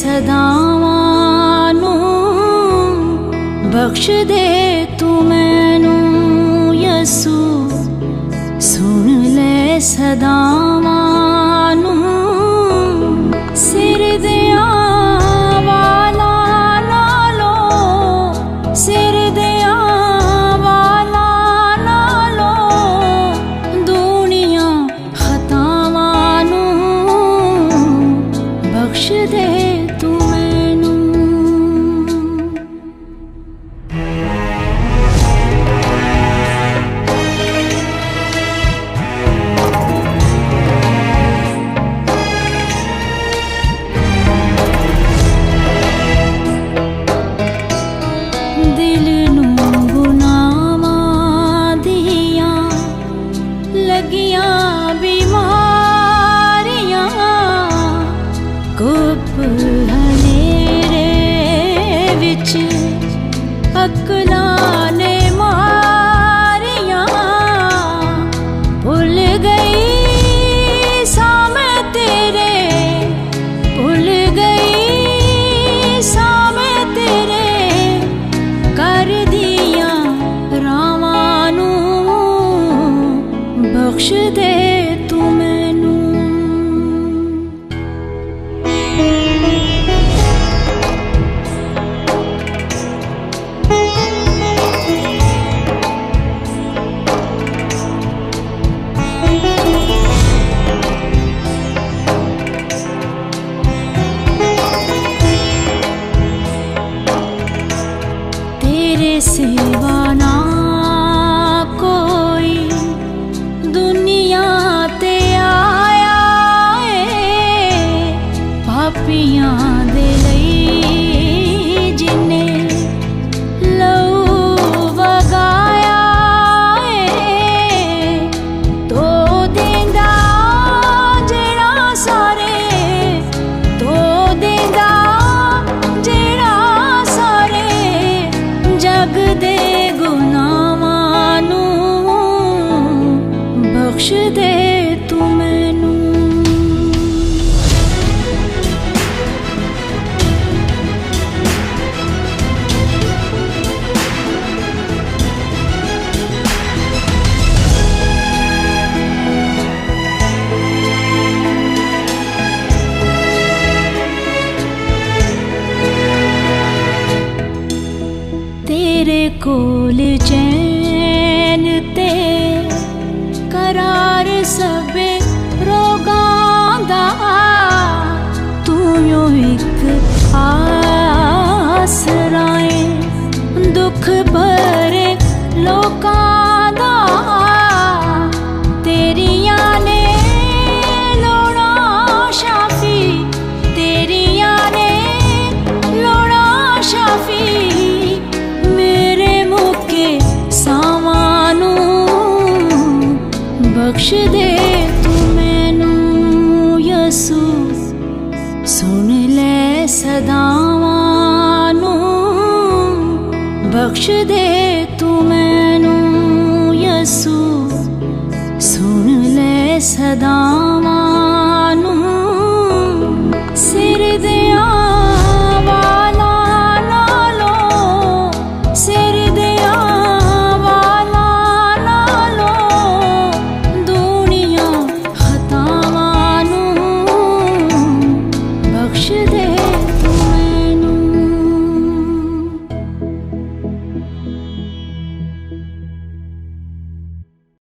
ਸਦਾਵਾਂ ਨੂੰ, ਬਖਸ਼ ਦੇ ਤੂੰ ਮੈਨੂੰ ਯਸੂ, ਸੁਣ ਲੈ ਸਦਾਵਾਂ ਨੂੰ। ਸਿਰ ਦਿਆਂ ਵਾਲਾਂ ਨਾਲੋਂ, ਸਿਰ ਦਿਆਂ ਵਾਲਾਂ ਨਾਲੋਂ, ਦੁਨੀਆਂ ਖਤਾਵਾਂ ਨੂੰ, ਬਖਸ਼ ਦੇ ਤੂੰ ਮੈਨੂੰ। ਦਿਲ ਨੂੰ ਗੁਨਾਹਾਂ ਦੀਆਂ ਲੱਗੀਆਂ ਬਿਮਾਰੀਆਂ, ਗੁੱਪ ਹਨੇਰੇ ਵਿੱਚ ਅਕਲਾਂ ਨੇ ਮਾਰੀਆਂ। ਭੁੱਲ ਗਈ ਸਾਂ ਮੈਂ ਤੇਰੇ, ਭੁੱਲ ਗਈ ਸਾਂ ਮੈਂ ਤੇਰੇ ਕਰਦੀਆਂ ਰਾਵਾਂ ਨੂੰ, ਬਖਸ਼ ਦੇ ਤੂੰ ਮੈਨੂੰ। तेरे सिवा ना कोई दुनिया ते आया है, पापियां दे लई जिन्ने लहू वगाया है। तो देंदा जेड़ा सारे, तो देंदा जेड़ा सारे जग दे गुनाहां नूं, बख्श दे तू मैनू। तेरे कोल चैन ते करार सबे रोगां दा, तू यो इक आसरा ऐ दुख भरे लोकां दा। तेरियां ने लोड़ा शाफी, तेरियां ने लोड़ा शाफी, मेरे मुके सावां नूं, बख्श दे तू मैनू यसू, सुन ले सदावां नूं, बख्श दे तू मैनू यसू, सुन ले सदा।